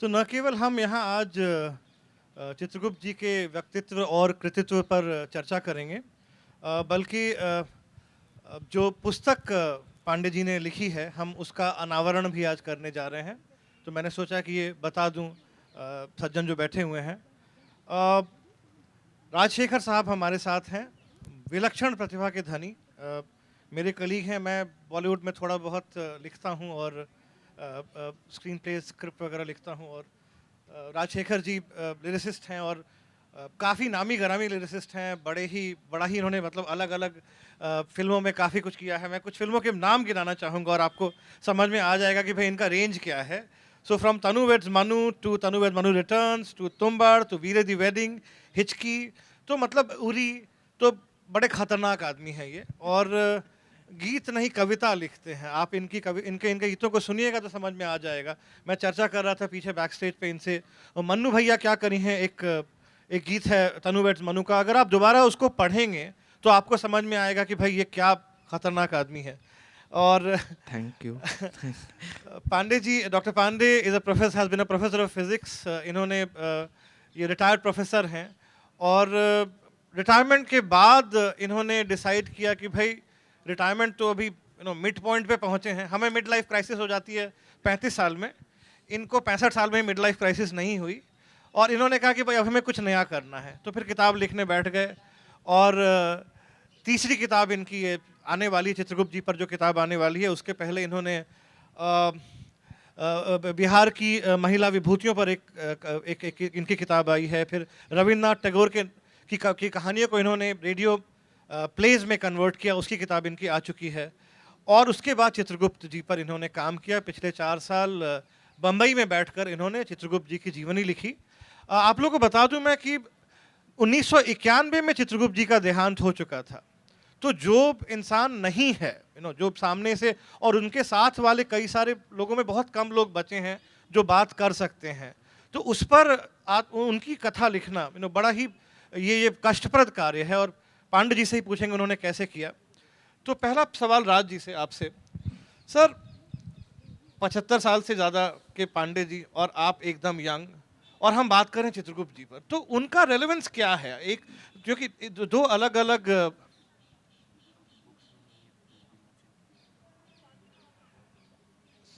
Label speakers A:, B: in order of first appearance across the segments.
A: तो न केवल हम यहाँ आज चित्रगुप्त जी के व्यक्तित्व और कृतित्व पर चर्चा करेंगे, बल्कि जो पुस्तक पांडे जी ने लिखी है हम उसका अनावरण भी आज करने जा रहे हैं। तो मैंने सोचा कि ये बता दूं सज्जन जो बैठे हुए हैं। राजशेखर साहब हमारे साथ हैं, विलक्षण प्रतिभा के धनी, मेरे कलीग हैं। मैं बॉलीवुड में थोड़ा बहुत लिखता हूं और स्क्रीन प्ले स्क्रिप्ट वगैरह लिखता हूं, और राजशेखर जी लिरिसिस्ट हैं और काफ़ी नामी गरामी लिरिसिस्ट हैं। बड़ा ही इन्होंने मतलब अलग अलग फिल्मों में काफ़ी कुछ किया है। मैं कुछ फिल्मों के नाम गिनाना चाहूँगा और आपको समझ में आ जाएगा कि भाई इनका रेंज क्या है। So from Tanu weds Manu to Tanu weds Manu returns to Tumbbad to Veere Di wedding, हिचकी, तो मतलब उरी, तो बड़े खतरनाक आदमी हैं ये। और गीत नहीं कविता लिखते हैं। आप इनके इनके गीतों को सुनिएगा तो समझ में आ जाएगा। मैं चर्चा कर रहा था पीछे बैक स्टेज पे इनसे, और मन्नू भैया क्या करी हैं, एक गीत है तनु वेड्स मनु का, अगर आप दोबारा उसको पढ़ेंगे तो आपको समझ में आएगा कि भाई ये क्या खतरनाक आदमी है। और
B: thank you.
A: Pandey ji, doctor Pandey is a professor, has been a professor of physics. इन्होंने ये रिटायर्ड प्रोफेसर हैं, और रिटायरमेंट के बाद इन्होंने डिसाइड किया कि भाई रिटायरमेंट तो अभी मिड पॉइंट पे पहुंचे हैं, हमें मिड लाइफ क्राइसिस हो जाती है 35 साल में, इनको 65 साल में मिड लाइफ क्राइसिस नहीं हुई, और इन्होंने कहा कि भाई अब हमें कुछ नया करना है। तो फिर किताब लिखने बैठ गए, और तीसरी किताब इनकी ये आने वाली, चित्रगुप्त जी पर जो किताब आने वाली है, उसके पहले इन्होंने बिहार की महिला विभूतियों पर एक इनकी किताब आई है। फिर रविन्द्रनाथ टैगोर की कहानियों को इन्होंने रेडियो प्लेज में कन्वर्ट किया, उसकी किताब इनकी आ चुकी है। और उसके बाद चित्रगुप्त जी पर इन्होंने काम किया। पिछले 4 साल बम्बई में बैठकर इन्होंने चित्रगुप्त जी की जीवनी लिखी। आप लोगों को बता दूं मैं कि 1991 में चित्रगुप्त जी का देहांत हो चुका था। तो जो इंसान नहीं है, जो सामने से और उनके साथ वाले कई सारे लोगों में बहुत कम लोग बचे हैं जो बात कर सकते हैं, तो उस पर उनकी कथा लिखना बड़ा ही ये कष्टप्रद कार्य है। और पांडे जी से ही पूछेंगे उन्होंने कैसे किया। तो पहला सवाल राज जी से आपसे, सर 75 साल से ज़्यादा के पांडे जी और आप एकदम यंग, और हम बात करें चित्रगुप्त जी पर, तो उनका रेलेवेंस क्या है? एक जो कि दो अलग अलग,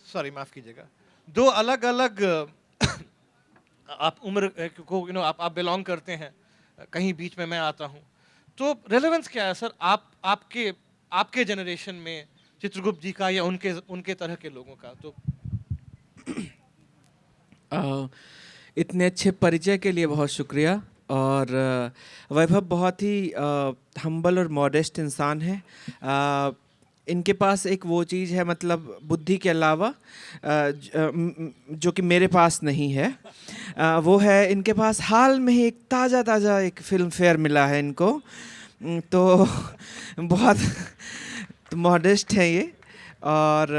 A: सॉरी माफ कीजिएगा, दो अलग अलग आप उम्र को आप बिलोंग करते हैं, कहीं बीच में मैं आता हूं, तो रेलेवेंस क्या है सर आपके जनरेशन में चित्रगुप्त जी का या उनके तरह के लोगों का? तो
B: इतने अच्छे परिचय के लिए बहुत शुक्रिया। और वैभव बहुत ही हम्बल और मॉडेस्ट इंसान है। इनके पास एक वो चीज़ है, मतलब बुद्धि के अलावा जो कि मेरे पास नहीं है, वो है इनके पास हाल में ही एक ताज़ा एक फिल्म फेयर मिला है इनको। तो बहुत तो मॉडेस्ट है ये। और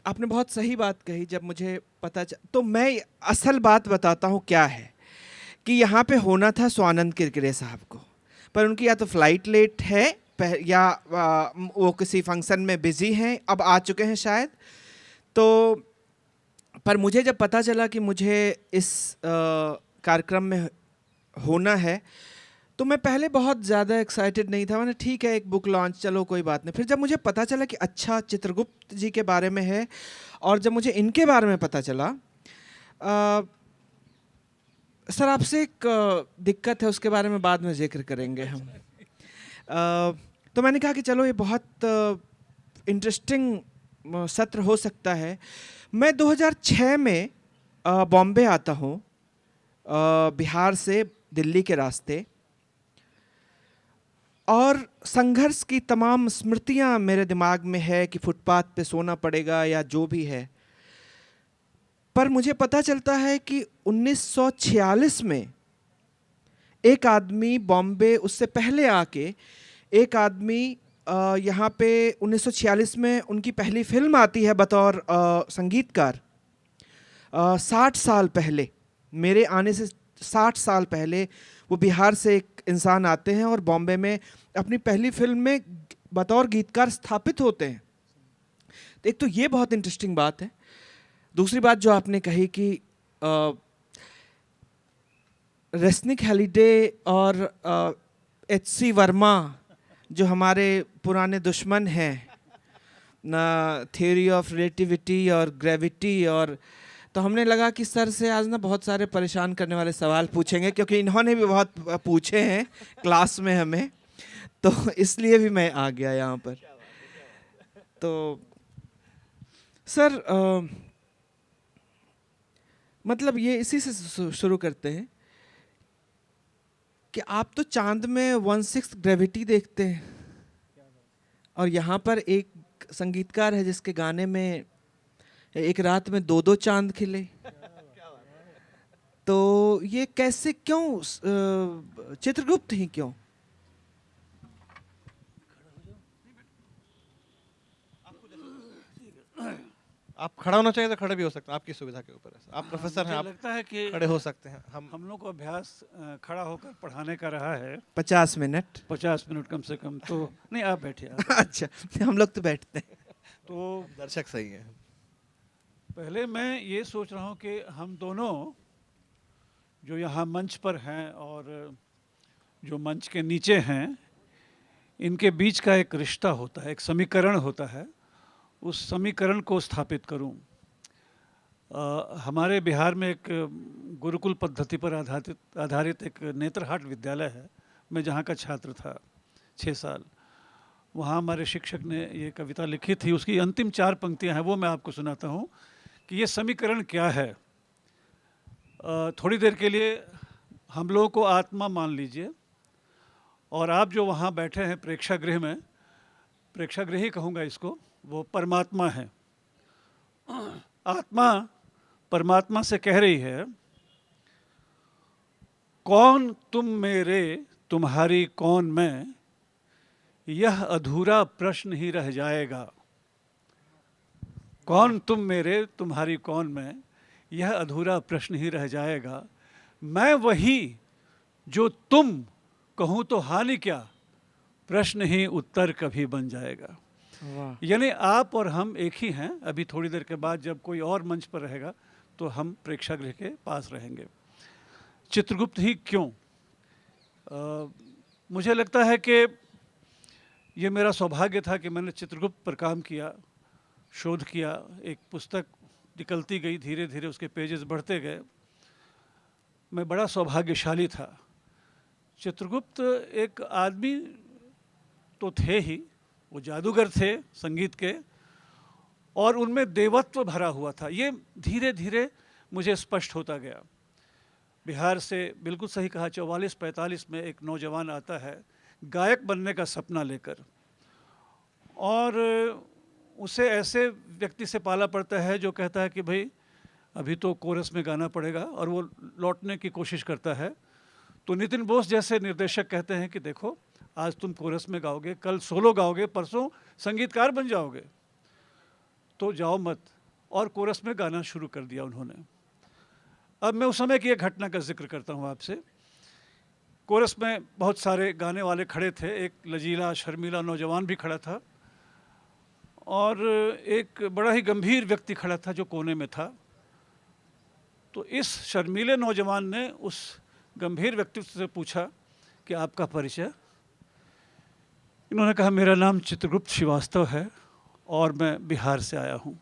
B: आपने बहुत सही बात कही। जब मुझे तो मैं असल बात बताता हूँ क्या है, कि यहाँ पे होना था स्वानंद किरकिरे साहब को, पर उनकी या तो फ्लाइट लेट है या वो किसी फंक्शन में बिजी हैं, अब आ चुके हैं शायद। तो पर मुझे जब पता चला कि मुझे इस कार्यक्रम में होना है, तो मैं पहले बहुत ज़्यादा एक्साइटेड नहीं था। मैंने ठीक है, एक बुक लॉन्च, चलो कोई बात नहीं। फिर जब मुझे पता चला कि अच्छा चित्रगुप्त जी के बारे में है, और जब मुझे इनके बारे में पता चला, सर आपसे एक दिक्कत है, उसके बारे में बाद में जिक्र करेंगे हम। तो मैंने कहा कि चलो ये बहुत इंटरेस्टिंग सत्र हो सकता है। मैं 2006 में बॉम्बे आता हूँ, बिहार से दिल्ली के रास्ते, और संघर्ष की तमाम स्मृतियाँ मेरे दिमाग में है कि फुटपाथ पे सोना पड़ेगा या जो भी है। पर मुझे पता चलता है कि 1946 में एक आदमी बॉम्बे, उससे पहले आके एक आदमी यहाँ पे 1946 में उनकी पहली फिल्म आती है बतौर संगीतकार, 60 साल पहले, मेरे आने से 60 साल पहले वो बिहार से एक इंसान आते हैं और बॉम्बे में अपनी पहली फिल्म में बतौर गीतकार स्थापित होते हैं। एक तो ये बहुत इंटरेस्टिंग बात है। दूसरी बात जो आपने कही कि रेस्निक हैलिडे और H.C. वर्मा जो हमारे पुराने दुश्मन हैं ना, थ्योरी ऑफ रिलेटिविटी और ग्रेविटी, और तो हमने लगा कि सर से आज ना बहुत सारे परेशान करने वाले सवाल पूछेंगे, क्योंकि इन्होंने भी बहुत पूछे हैं क्लास में हमें, तो इसलिए भी मैं आ गया यहाँ पर। तो सर मतलब ये इसी से शुरू करते हैं कि आप तो चांद में 1/6 ग्रेविटी देखते हैं, और यहाँ पर एक संगीतकार है जिसके गाने में एक रात में 2-2 चांद खिले। तो ये कैसे, क्यों चित्रगुप्त ही क्यों?
A: आप खड़ा होना चाहिए तो खड़े भी हो सकते हैं, आपकी सुविधा के ऊपर है। आप प्रोफेसर हैं,
C: मुझे
A: आप
C: लगता है कि
A: खड़े हो सकते हैं।
C: हम लोग को अभ्यास खड़ा होकर पढ़ाने का रहा है
B: 50 मिनट।
C: 50 मिनट कम से कम। तो नहीं, आप बैठिए आप।
B: अच्छा, हम लोग तो बैठते हैं।
C: तो
A: दर्शक सही है।
C: पहले मैं ये सोच रहा हूँ कि हम दोनों जो यहाँ मंच पर हैं और जो मंच के नीचे हैं, इनके बीच का एक रिश्ता होता है, एक समीकरण होता है, उस समीकरण को स्थापित करूं। हमारे बिहार में एक गुरुकुल पद्धति पर आधारित एक नेत्रहाट विद्यालय है। मैं जहाँ का छात्र था 6 साल, वहाँ हमारे शिक्षक ने ये कविता लिखी थी। उसकी अंतिम 4 पंक्तियाँ हैं, वो मैं आपको सुनाता हूँ कि ये समीकरण क्या है। थोड़ी देर के लिए हम लोगों को आत्मा मान लीजिए, और आप जो वहाँ बैठे हैं प्रेक्षागृह में, प्रेक्षागृह ही कहूँगा इसको, वो परमात्मा है। आत्मा परमात्मा से कह रही है, कौन तुम मेरे तुम्हारी कौन मैं, यह अधूरा प्रश्न ही रह जाएगा। कौन तुम मेरे तुम्हारी कौन मैं, यह अधूरा प्रश्न ही रह जाएगा। मैं वही जो तुम, कहूँ तो हानि क्या, प्रश्न ही उत्तर कभी बन जाएगा। यानी आप और हम एक ही हैं। अभी थोड़ी देर के बाद जब कोई और मंच पर रहेगा तो हम प्रेक्षागृह के पास रहेंगे। चित्रगुप्त ही क्यों? मुझे लगता है कि ये मेरा सौभाग्य था कि मैंने चित्रगुप्त पर काम किया, शोध किया। एक पुस्तक निकलती गई, धीरे धीरे उसके पेजेस बढ़ते गए। मैं बड़ा सौभाग्यशाली था। चित्रगुप्त एक आदमी तो थे ही, वो जादूगर थे संगीत के, और उनमें देवत्व भरा हुआ था। ये धीरे धीरे मुझे स्पष्ट होता गया। बिहार से, बिल्कुल सही कहा, 44-45 में एक नौजवान आता है गायक बनने का सपना लेकर, और उसे ऐसे व्यक्ति से पाला पड़ता है जो कहता है कि भाई अभी तो कोरस में गाना पड़ेगा, और वो लौटने की कोशिश करता है। तो नितिन बोस जैसे निर्देशक कहते हैं कि देखो, आज तुम कोरस में गाओगे, कल सोलो गाओगे, परसों संगीतकार बन जाओगे, तो जाओ मत। और कोरस में गाना शुरू कर दिया उन्होंने। अब मैं उस समय की एक घटना का जिक्र करता हूँ आपसे। कोरस में बहुत सारे गाने वाले खड़े थे। एक लजीला शर्मीला नौजवान भी खड़ा था, और एक बड़ा ही गंभीर व्यक्ति खड़ा था जो कोने में था। तो इस शर्मीले नौजवान ने उस गंभीर व्यक्ति से पूछा कि आपका परिचय। इन्होंने कहा, मेरा नाम चित्रगुप्त श्रीवास्तव है और मैं बिहार से आया हूँ।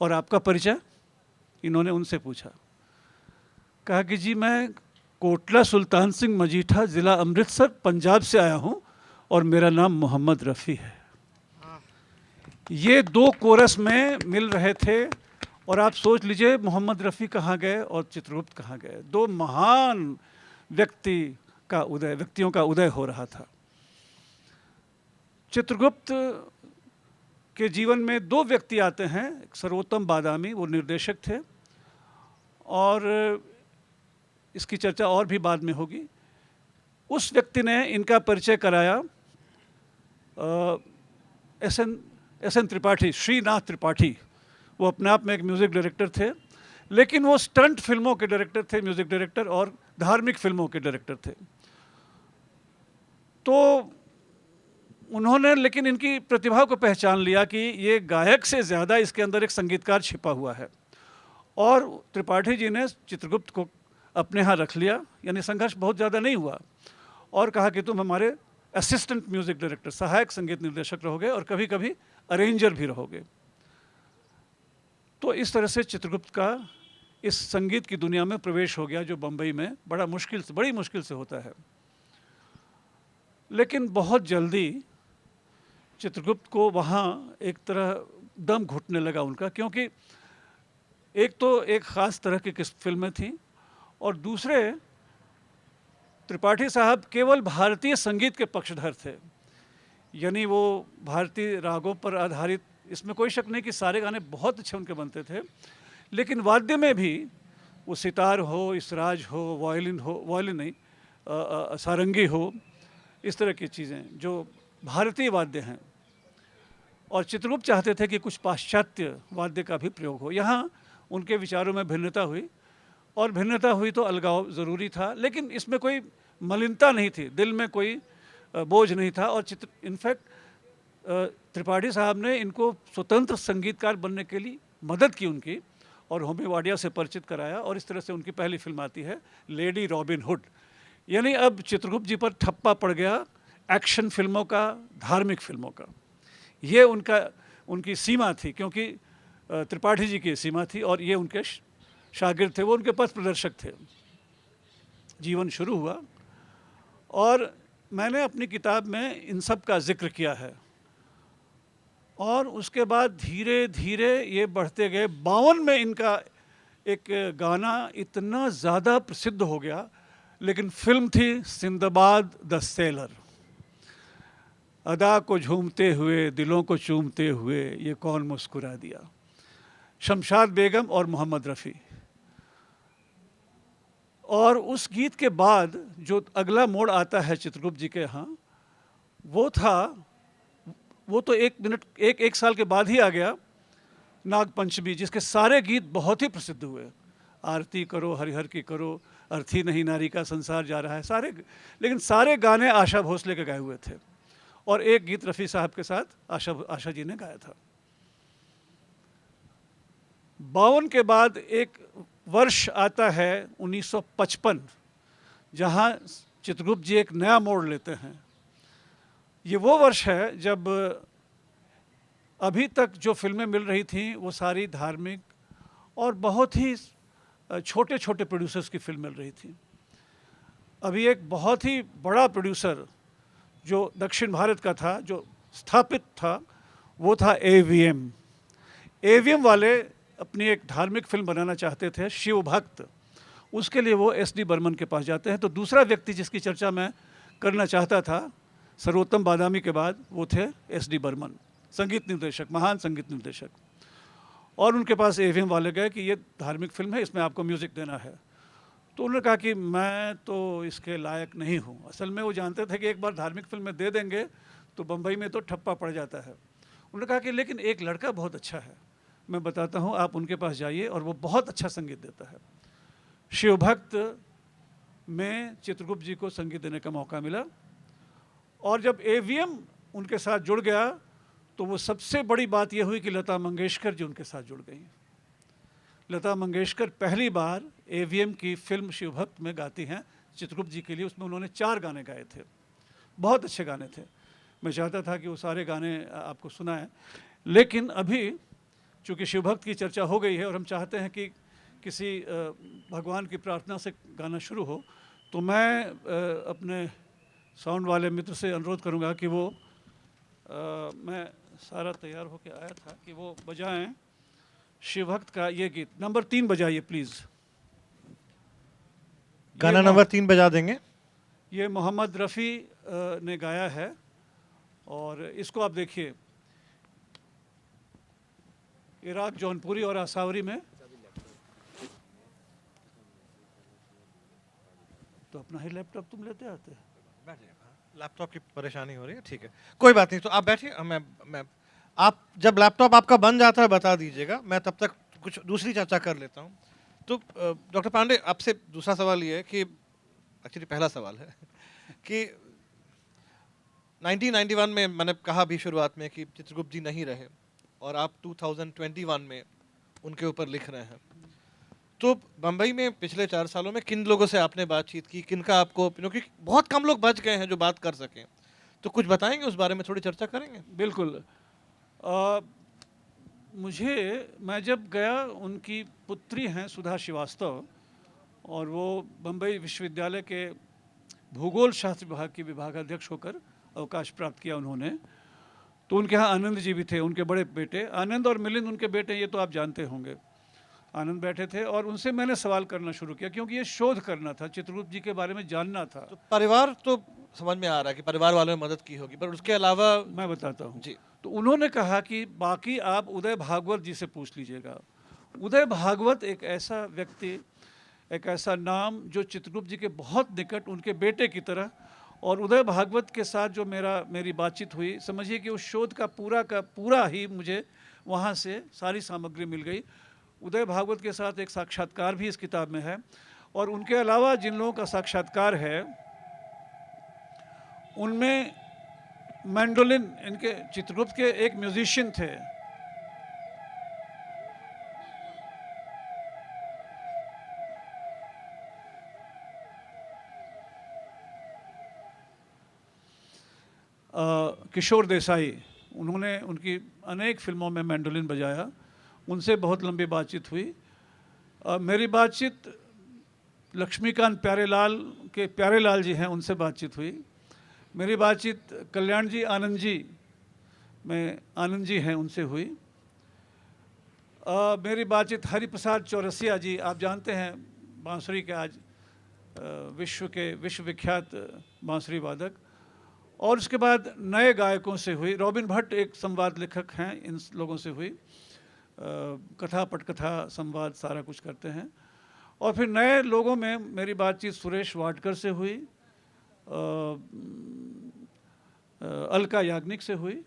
C: और आपका परिचय? इन्होंने उनसे पूछा। कहा कि जी मैं कोटला सुल्तान सिंह मजीठा, ज़िला अमृतसर, पंजाब से आया हूँ, और मेरा नाम मोहम्मद रफ़ी है। ये 2 कोरस में मिल रहे थे, और आप सोच लीजिए मोहम्मद रफ़ी कहाँ गए और चित्रगुप्त कहाँ गए। 2 महान व्यक्तियों का उदय हो रहा था। चित्रगुप्त के जीवन में 2 व्यक्ति आते हैं। सर्वोत्तम बादामी, वो निर्देशक थे, और इसकी चर्चा और भी बाद में होगी। उस व्यक्ति ने इनका परिचय कराया एस एन त्रिपाठी, श्रीनाथ त्रिपाठी। वो अपने आप में एक म्यूज़िक डायरेक्टर थे। लेकिन वो स्टंट फिल्मों के डायरेक्टर थे, म्यूजिक डायरेक्टर, और धार्मिक फिल्मों के डायरेक्टर थे। तो उन्होंने लेकिन इनकी प्रतिभा को पहचान लिया कि ये गायक से ज़्यादा इसके अंदर एक संगीतकार छिपा हुआ है, और त्रिपाठी जी ने चित्रगुप्त को अपने यहाँ रख लिया, यानी संघर्ष बहुत ज़्यादा नहीं हुआ, और कहा कि तुम हमारे असिस्टेंट म्यूजिक डायरेक्टर, सहायक संगीत निर्देशक रहोगे, और कभी कभी अरेंजर भी रहोगे। तो इस तरह से चित्रगुप्त का इस संगीत की दुनिया में प्रवेश हो गया, जो बम्बई में बड़ी मुश्किल से होता है। लेकिन बहुत जल्दी चित्रगुप्त को वहाँ एक तरह दम घुटने लगा उनका, क्योंकि एक तो एक ख़ास तरह की फिल्में थीं, और दूसरे त्रिपाठी साहब केवल भारतीय संगीत के पक्षधर थे, यानी वो भारतीय रागों पर आधारित, इसमें कोई शक नहीं कि सारे गाने बहुत अच्छे उनके बनते थे, लेकिन वाद्य में भी वो सितार हो, इसराज हो, वायलिन नहीं, सारंगी हो, इस तरह की चीज़ें जो भारतीय वाद्य हैं। और चित्रगुप्त चाहते थे कि कुछ पाश्चात्य वाद्य का भी प्रयोग हो। यहाँ उनके विचारों में भिन्नता हुई, और भिन्नता हुई तो अलगाव ज़रूरी था, लेकिन इसमें कोई मलिनता नहीं थी, दिल में कोई बोझ नहीं था। और इनफैक्ट त्रिपाठी साहब ने इनको स्वतंत्र संगीतकार बनने के लिए मदद की उनकी, और होमी वाडिया से परिचित कराया, और इस तरह से उनकी पहली फिल्म आती है लेडी रॉबिन हुड। यानी अब चित्रगुप्त जी पर ठप्पा पड़ गया एक्शन फिल्मों का, धार्मिक फिल्मों का। ये उनकी सीमा थी, क्योंकि त्रिपाठी जी की सीमा थी, और ये उनके शागिर्द थे, वो उनके पथ प्रदर्शक थे। जीवन शुरू हुआ, और मैंने अपनी किताब में इन सब का जिक्र किया है, और उसके बाद धीरे धीरे ये बढ़ते गए। 52 में इनका एक गाना इतना ज़्यादा प्रसिद्ध हो गया, लेकिन फिल्म थी सिंदबाद द सेलर। अदा को झूमते हुए, दिलों को चूमते हुए, ये कौन मुस्कुरा दिया, शमशाद बेगम और मोहम्मद रफ़ी। और उस गीत के बाद जो अगला मोड़ आता है चित्रगुप्त जी के यहाँ, वो तो एक साल के बाद ही आ गया, नागपंचमी, जिसके सारे गीत बहुत ही प्रसिद्ध हुए। आरती करो हरिहर की करो, अर्थी नहीं नारी का संसार जा रहा है, सारे, लेकिन सारे गाने आशा भोसले के गाए हुए थे, और एक गीत रफ़ी साहब के साथ आशा जी ने गाया था। 52 के बाद एक वर्ष आता है 1955, जहाँ चित्रगुप्त जी एक नया मोड़ लेते हैं। ये वो वर्ष है जब अभी तक जो फिल्में मिल रही थीं वो सारी धार्मिक और बहुत ही छोटे छोटे प्रोड्यूसर्स की फिल्म मिल रही थी। अभी एक बहुत ही बड़ा प्रोड्यूसर जो दक्षिण भारत का था, जो स्थापित था, वो था AVM। AVM वाले अपनी एक धार्मिक फिल्म बनाना चाहते थे, शिव भक्त। उसके लिए वो SD बर्मन के पास जाते हैं। तो दूसरा व्यक्ति जिसकी चर्चा मैं करना चाहता था सर्वोत्तम बादामी के बाद, वो थे SD बर्मन, संगीत निर्देशक, महान संगीत निर्देशक। और उनके पास AVM वाले गए कि ये धार्मिक फिल्म है, इसमें आपको म्यूज़िक देना है। तो उन्होंने कहा कि मैं तो इसके लायक नहीं हूँ। असल में वो जानते थे कि एक बार धार्मिक फिल्में दे देंगे तो बम्बई में तो ठप्पा पड़ जाता है। उन्होंने कहा कि लेकिन एक लड़का बहुत अच्छा है, मैं बताता हूँ, आप उनके पास जाइए, और वो बहुत अच्छा संगीत देता है। शिवभक्त में चित्रगुप्त जी को संगीत देने का मौका मिला, और जब AVM उनके साथ जुड़ गया तो वो सबसे बड़ी बात यह हुई कि लता मंगेशकर जी उनके साथ जुड़ गई। लता मंगेशकर पहली बार AVM की फिल्म शिवभक्त में गाती हैं चित्रगुप्त जी के लिए। उसमें उन्होंने 4 गाने गाए थे, बहुत अच्छे गाने थे। मैं चाहता था कि वो सारे गाने आपको सुनाएं, लेकिन अभी चूँकि शिवभक्त की चर्चा हो गई है और हम चाहते हैं कि किसी भगवान की प्रार्थना से गाना शुरू हो, तो मैं अपने साउंड वाले मित्र से अनुरोध करूंगा कि वो मैं सारा तैयार होकर आया था कि वो बजाएं शिवभक्त का ये गीत। नंबर 3 बजाइए प्लीज़।
A: गाना नंबर 3 बजा देंगे।
C: ये मोहम्मद रफ़ी ने गाया है, और इसको आप देखिए, इराक जौनपुरी और आसावरी में। तो अपना ही लैपटॉप तुम लेते आते हैं।
A: लैपटॉप की परेशानी हो रही है, ठीक है, कोई बात नहीं। तो आप बैठिए, मैं आप जब लैपटॉप आपका बन जाता है बता दीजिएगा, मैं तब तक कुछ दूसरी चर्चा कर लेता हूँ। तो डॉक्टर पांडे, आपसे दूसरा सवाल ये है कि एक्चुअली पहला सवाल है कि 1991 में मैंने कहा भी शुरुआत में कि चित्रगुप्त जी नहीं रहे और आप 2021 में उनके ऊपर लिख रहे हैं। तो बम्बई में पिछले 4 सालों में किन लोगों से आपने बातचीत की, किनका आपको, क्योंकि बहुत कम लोग बच गए हैं जो बात कर सकें, तो कुछ बताएंगे उस बारे में, थोड़ी चर्चा करेंगे?
C: बिल्कुल। मैं जब गया, उनकी पुत्री हैं सुधा श्रीवास्तव, और वो बम्बई विश्वविद्यालय के भूगोल शास्त्र विभाग की विभागाध्यक्ष होकर अवकाश प्राप्त किया उन्होंने। तो उनके यहाँ आनंद जी भी थे, उनके बड़े बेटे आनंद और मिलिंद उनके बेटे, ये तो आप जानते होंगे। आनंद बैठे थे और उनसे मैंने सवाल करना शुरू किया, क्योंकि ये शोध करना था, चित्रगुप्त जी के बारे में जानना था।
A: तो परिवार तो समझ में आ रहा है कि परिवार वालों ने मदद की होगी, पर उसके अलावा
C: मैं बताता हूँ
A: जी।
C: तो उन्होंने कहा कि बाकी आप उदय भागवत जी से पूछ लीजिएगा। उदय भागवत एक ऐसा व्यक्ति, एक ऐसा नाम जो चित्रगुप्त जी के बहुत निकट, उनके बेटे की तरह। और उदय भागवत के साथ जो मेरी बातचीत हुई, समझिए कि उस शोध का पूरा ही मुझे वहाँ से सारी सामग्री मिल गई। उदय भागवत के साथ एक साक्षात्कार भी इस किताब में है, और उनके अलावा जिन लोगों का साक्षात्कार है उनमें मैंडोलिन, इनके चित्रगुप्त के एक म्यूजिशियन थे, किशोर देसाई, उन्होंने उनकी अनेक फिल्मों में मैंडोलिन बजाया, उनसे बहुत लंबी बातचीत हुई। मेरी बातचीत लक्ष्मीकांत प्यारेलाल जी हैं, उनसे बातचीत हुई। मेरी बातचीत कल्याण जी आनंद जी हैं, उनसे हुई। मेरी बातचीत हरिप्रसाद चौरसिया जी, आप जानते हैं बांसुरी के आज विश्वविख्यात बांसुरी वादक। और उसके बाद नए गायकों से हुई। रॉबिन भट्ट एक संवाद लेखक हैं, इन लोगों से हुई। कथा पटकथा संवाद सारा कुछ करते हैं। और फिर नए लोगों में मेरी बातचीत सुरेश वाडकर से हुई, अलका याग्निक से हुई,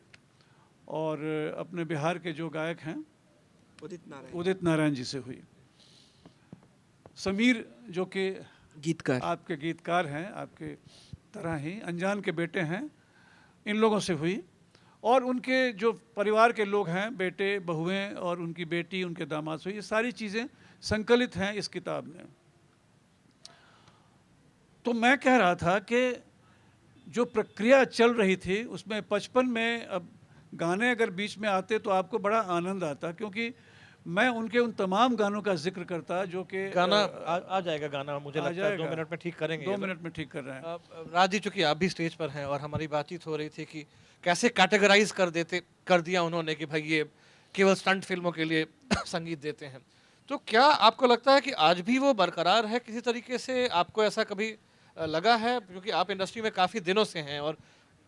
C: और अपने बिहार के जो गायक हैं उदित नारायण जी से हुई। समीर जो कि
B: गीतकार, आपके
C: गीतकार हैं, आपके तरह ही अनजान के बेटे हैं, इन लोगों से हुई। और उनके जो परिवार के लोग हैं, बेटे बहुएं और उनकी बेटी, उनके दामाद से, ये सारी चीज़ें संकलित हैं इस किताब में। तो मैं कह रहा था कि जो प्रक्रिया चल रही थी उसमें 55 में अब गाने अगर बीच में आते तो आपको बड़ा आनंद आता, क्योंकि मैं उनके उन तमाम गानों का जिक्र करता जो कि
A: गाना आ जाएगा। गाना मुझे लगता है 2 मिनट में ठीक करेंगे।
C: 2 मिनट में ठीक कर रहे हैं।
A: राज जी, चूंकि आप भी स्टेज पर हैं और हमारी बातचीत हो रही थी कि कैसे कैटेगराइज कर दिया उन्होंने कि भाई ये केवल स्टंट फिल्मों के लिए संगीत देते हैं, तो क्या आपको लगता है कि आज भी वो बरकरार है किसी तरीके से? आपको ऐसा कभी लगा है? क्योंकि आप इंडस्ट्री में काफ़ी दिनों से हैं और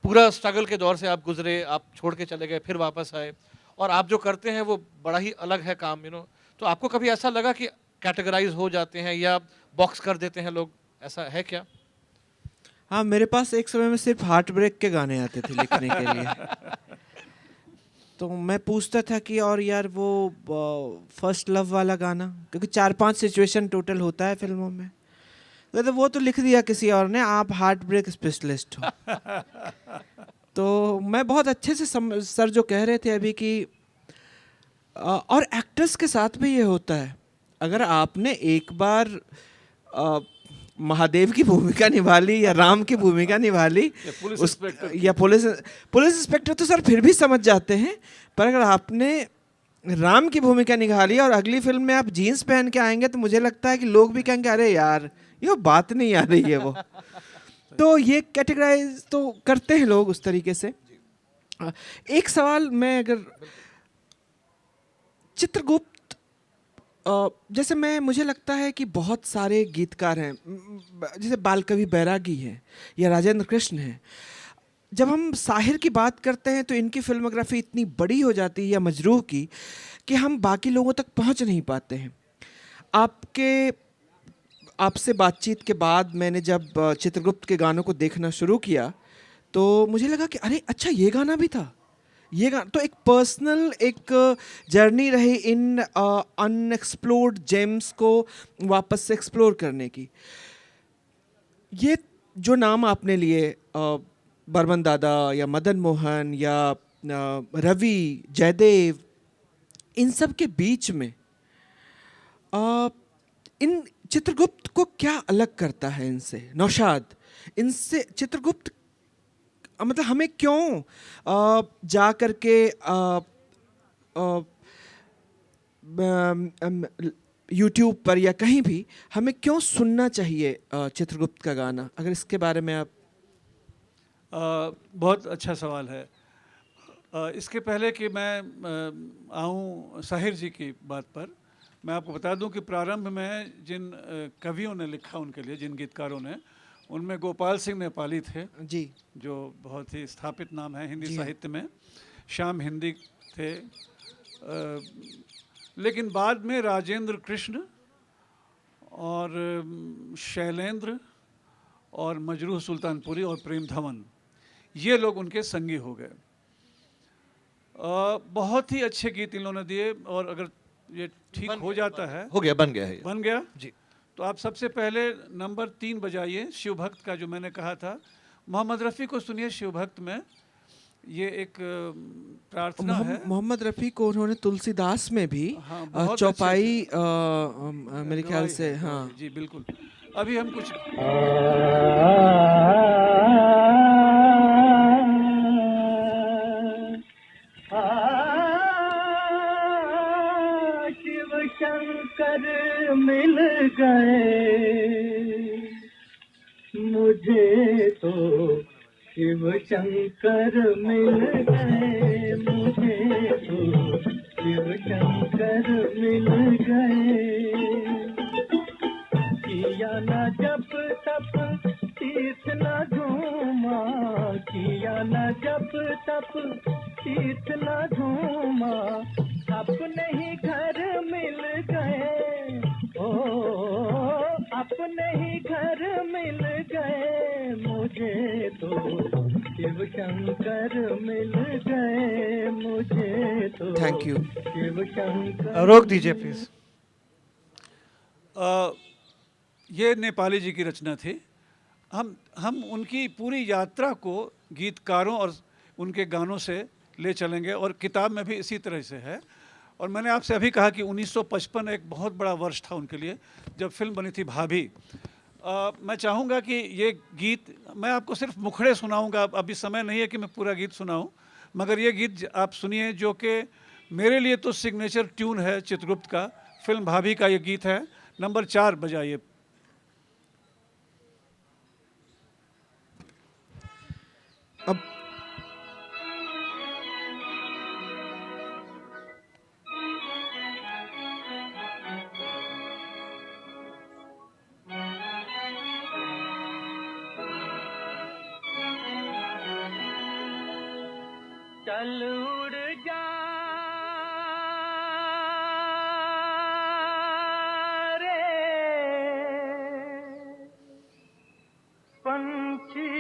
A: पूरा स्ट्रगल के दौर से आप गुजरे, आप छोड़ के चले गए, फिर वापस आए, और आप जो करते हैं वो बड़ा ही अलग है काम, तो आपको कभी ऐसा लगा कि कैटेगराइज हो जाते हैं या बॉक्स कर देते हैं लोग, ऐसा है क्या?
B: हाँ, मेरे पास एक समय में सिर्फ हार्ट ब्रेक के गाने आते थे लिखने के लिए। तो मैं पूछता था कि और यार वो फर्स्ट लव वाला गाना, क्योंकि 4-5 सिचुएशन टोटल होता है फिल्मों में, तो वो तो लिख दिया किसी और ने, आप हार्ट ब्रेक स्पेशलिस्ट हो। तो मैं बहुत अच्छे से सर जो कह रहे थे अभी कि और एक्टर्स के साथ भी ये होता है, अगर आपने एक बार महादेव की भूमिका निभा ली या राम की भूमिका निभा ली या पुलिस इंस्पेक्टर तो सर फिर भी समझ जाते हैं, पर अगर आपने राम की भूमिका निभा ली और अगली फिल्म में आप जीन्स पहन के आएंगे तो मुझे लगता है कि लोग भी कहेंगे अरे यार ये बात नहीं आ रही है वो। तो ये कैटेगराइज तो करते हैं लोग उस तरीके से। एक सवाल मैं अगर चित्रगुप्त, जैसे मुझे लगता है कि बहुत सारे गीतकार हैं, जैसे बालकवि बैरागी हैं या राजेंद्र कृष्ण हैं, जब हम साहिर की बात करते हैं तो इनकी फिल्मोग्राफी इतनी बड़ी हो जाती है या मजरूह की कि हम बाकी लोगों तक पहुंच नहीं पाते हैं। आपसे बातचीत के बाद मैंने जब चित्रगुप्त के गानों को देखना शुरू किया तो मुझे लगा कि अरे अच्छा ये गाना भी था, ये गाना तो एक पर्सनल एक जर्नी रही इन अनएक्सप्लोर्ड जेम्स को वापस से एक्सप्लोर करने की। ये जो नाम आपने लिए बर्मन दादा या मदन मोहन या रवि, जयदेव, इन सब के बीच में इन चित्रगुप्त को क्या अलग करता है इनसे? नौशाद, इनसे चित्रगुप्त मतलब हमें क्यों जा करके यूट्यूब पर या कहीं भी हमें क्यों सुनना चाहिए चित्रगुप्त का गाना? अगर इसके बारे में आप
C: बहुत अच्छा सवाल है। इसके पहले कि मैं आऊँ साहिर जी की बात पर, मैं आपको बता दूं कि प्रारंभ में जिन कवियों ने लिखा उनके लिए, जिन गीतकारों ने, उनमें गोपाल सिंह नेपाली थे
B: जी,
C: जो बहुत ही स्थापित नाम है हिंदी
B: जी हाँ।
C: साहित्य में। श्याम हिंदी थे, लेकिन बाद में राजेंद्र कृष्ण और शैलेंद्र और मजरूह सुल्तानपुरी और प्रेम धवन, ये लोग उनके संगी हो गए। बहुत ही अच्छे गीत इन लोगों ने दिए, और अगर ये ठीक हो जाता है,
A: हो गया, बन गया है ये।
C: बन गया
A: जी।
C: तो आप सबसे पहले नंबर 3 बजाइए, शिव भक्त का, जो मैंने कहा था। मोहम्मद रफ़ी को सुनिए शिव भक्त में, ये एक प्रार्थना है।
B: मोहम्मद रफ़ी को उन्होंने तुलसीदास में भी
C: हाँ, बहुत
B: चौपाई
C: अच्छे
B: मेरे ख्याल से,
C: गवाही है,
B: हाँ
C: जी बिल्कुल। अभी हम कुछ
D: शिव शंकर मिल गए मुझे तो, शिव शंकर मिल गए मुझे तो, शिव शंकर मिल गए। किया न जप तप तीर्थ न घूमा, किया न जप तप तीर्थ न घूमा, अपने ही घर मिल गए, ओ अपने ही घर मिल गए मुझे तो, शिव शंकर मिल गए मुझे तो।
B: Thank you.
D: शिव शंकर
A: रोक दीजिए प्लीज।
C: ये नेपाली जी की रचना थी। हम उनकी पूरी यात्रा को गीतकारों और उनके गानों से ले चलेंगे, और किताब में भी इसी तरह से है। और मैंने आपसे अभी कहा कि 1955 एक बहुत बड़ा वर्ष था उनके लिए, जब फिल्म बनी थी भाभी। मैं चाहूँगा कि ये गीत मैं आपको सिर्फ मुखड़े सुनाऊंगा, अभी समय नहीं है कि मैं पूरा गीत सुनाऊं, मगर ये गीत आप सुनिए, जो कि मेरे लिए तो सिग्नेचर ट्यून है चित्रगुप्त का। फिल्म भाभी का ये गीत है। नंबर 4 बजाइए।
B: अब
D: चल उड़ जा रे पंछी,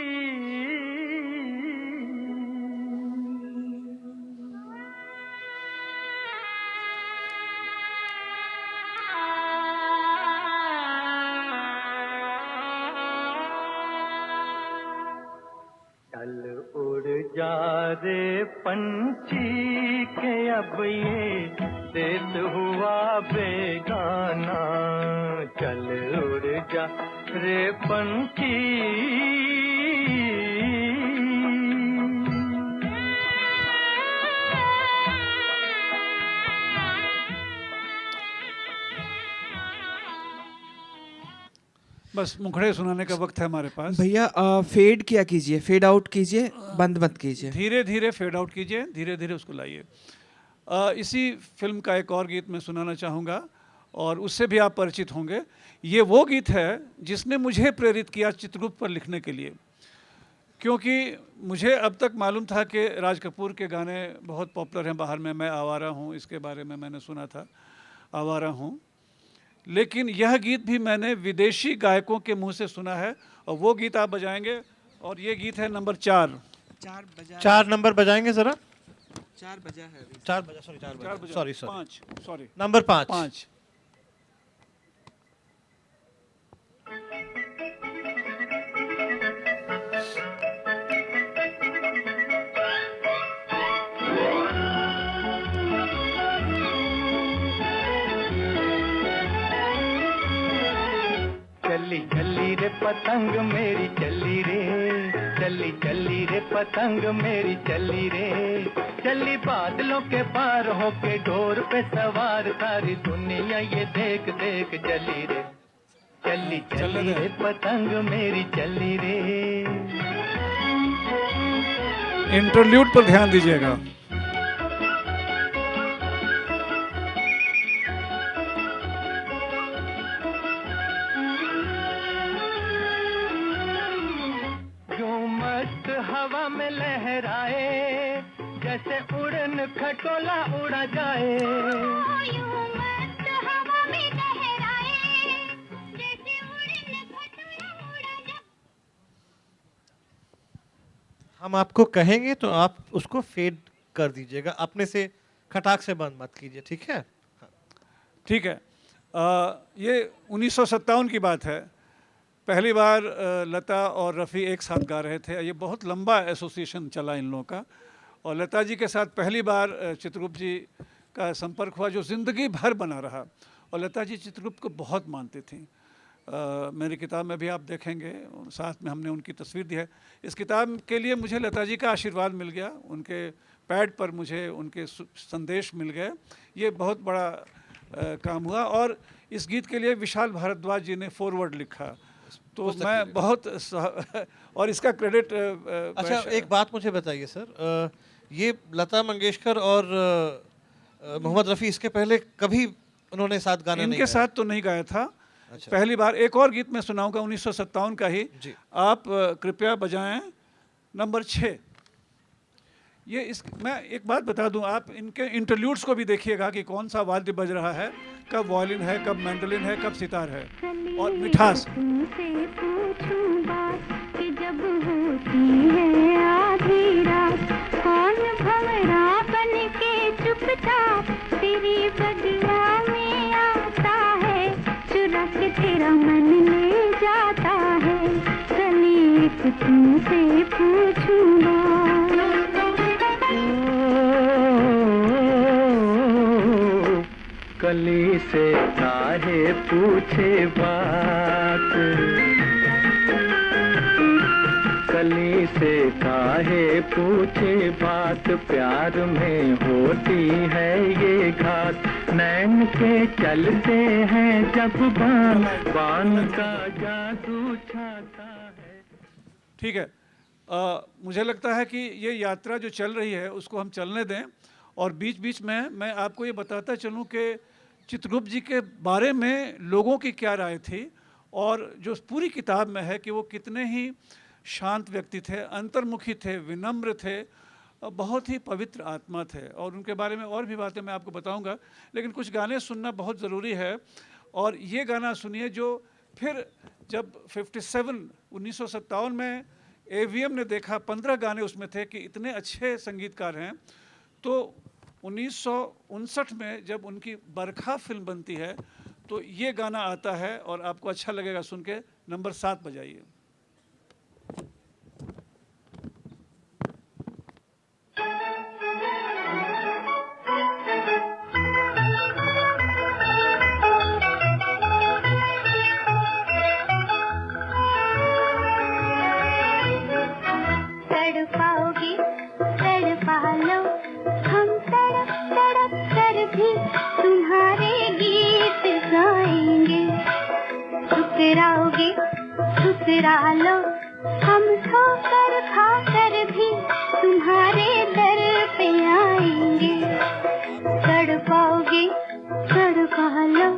D: चल उड़ जा रे पंछी के अब ये देश हुआ बेगाना, चल उड़ जा रे पंछी।
C: बस मुखड़े सुनाने का वक्त है हमारे पास।
B: भैया फेड किया कीजिए, फेड आउट कीजिए, बंद मत कीजिए।
C: धीरे धीरे फेड आउट कीजिए, धीरे धीरे उसको लाइए। इसी फिल्म का एक और गीत मैं सुनाना चाहूँगा, और उससे भी आप परिचित होंगे। ये वो गीत है जिसने मुझे प्रेरित किया चित्रगुप्त पर लिखने के लिए, क्योंकि मुझे अब तक मालूम था कि राज कपूर के गाने बहुत पॉपुलर हैं बाहर में। मैं आवारा हूँ, इसके बारे में मैंने सुना था, आवारा हूँ। लेकिन यह गीत भी मैंने विदेशी गायकों के मुंह से सुना है, और वो गीत आप बजाएंगे, और ये गीत है नंबर 4।
A: 4 नंबर बजाएंगे जरा।
B: 4 बजा है अभी।
A: 4 बजा, सॉरी 4
C: 4
A: बजा,
C: बजे
A: सॉरी सॉरी।
C: 5 sorry
A: number 5।
C: 5
D: चली चली रे पतंग मेरी चली रे, चली चली रे पतंग मेरी चली रे, चली बादलों के पार होके डोर पे सवार, सारी दुनिया ये देख देख चली रे, चली चली रे पतंग मेरी चली रे।
C: इंटरल्यूड पर ध्यान दीजिएगा।
D: हवा में लहराए जैसे उड़न खटोला उड़ा जाए, यूं मस्त हवा में लहराए जैसे उड़न खटोला उड़ा जाए।
A: हम आपको कहेंगे तो आप उसको फेड कर दीजिएगा, अपने से खटाक से बंद मत कीजिए, ठीक है?
C: ठीक है। ये 1957 की बात है। पहली बार लता और रफ़ी एक साथ गा रहे थे। ये बहुत लंबा एसोसिएशन चला इन लोगों का, और लता जी के साथ पहली बार चित्रगुप्त जी का संपर्क हुआ, जो ज़िंदगी भर बना रहा। और लता जी चित्रगुप्त को बहुत मानती थी। मेरी किताब में भी आप देखेंगे, साथ में हमने उनकी तस्वीर दी है। इस किताब के लिए मुझे लता जी का आशीर्वाद मिल गया, उनके पैड पर मुझे उनके संदेश मिल गए। ये बहुत बड़ा काम हुआ। और इस गीत के लिए विशाल भारद्वाज जी ने फॉरवर्ड लिखा, तो मैं बहुत और इसका क्रेडिट
A: अच्छा, एक बात मुझे बताइए सर, ये लता मंगेशकर और मोहम्मद रफ़ी इसके पहले कभी उन्होंने साथ गाना नहीं
C: इनके साथ तो नहीं गाया था।
A: अच्छा।
C: पहली बार। एक और गीत मैं सुनाऊंगा 1957 का ही, आप कृपया बजाएं, नंबर 6। ये मैं एक बात बता दूं, आप इनके इंटरल्यूड्स को भी देखिएगा कि कौन सा वाद्य बज रहा है, कब वायलिन है, कब मैंडोलिन है, कब सितार है, और मिठास।
E: कि जब होती है आधी रात, कौन भंवरा बन के चुपचाप तेरी बगिया में आता है, चुरा के तेरा मन ले जाता है, चलिए तुमसे पूछूंगा।
D: कली से काहे पूछे बात, कली से काहे पूछे बात, प्यार में होती है ये घात, नैन के चलते हैं जब बान, बान का जादू छाता है।
C: ठीक है। मुझे लगता है कि ये यात्रा जो चल रही है उसको हम चलने दें, और बीच बीच में मैं आपको ये बताता चलूँ कि चित्रगुप्त जी के बारे में लोगों की क्या राय थी, और जो पूरी किताब में है कि वो कितने ही शांत व्यक्ति थे, अंतर्मुखी थे, विनम्र थे, बहुत ही पवित्र आत्मा थे। और उनके बारे में और भी बातें मैं आपको बताऊंगा, लेकिन कुछ गाने सुनना बहुत ज़रूरी है। और ये गाना सुनिए जो फिर जब 1957 में AVM ने देखा, 15 गाने उसमें थे कि इतने अच्छे संगीतकार हैं, तो 1959 में जब उनकी बरखा फिल्म बनती है तो ये गाना आता है, और आपको अच्छा लगेगा सुन के। नंबर 7 बजाइए।
E: तड़पाओगी तड़पा लो, हम तड़प तड़प कर भी तुम्हारे गीत गाएंगे, ठुकराओगे ठुकरा लो, हम ठोकर खा कर भी तुम्हारे दर पे आएंगे, तड़पाओगे तड़पा लो।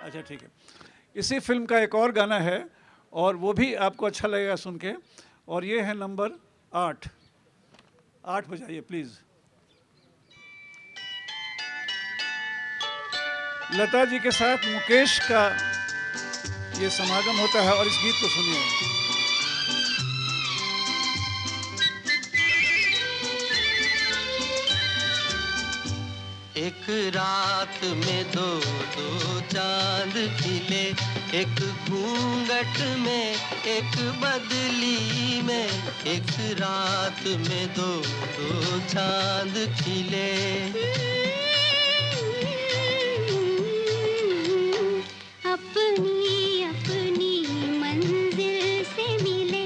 C: अच्छा ठीक है। इसी फिल्म का एक और गाना है, और वो भी आपको अच्छा लगेगा सुन के, और ये है नंबर 8। 8 बजाइए प्लीज़। लता जी के साथ मुकेश का ये समागम होता है, और इस गीत को सुनिए।
F: एक रात में दो दो चांद खिले, एक घूंघट में एक बदली में, एक रात में दो दो चांद खिले।
E: अपनी अपनी मंजिल से मिले,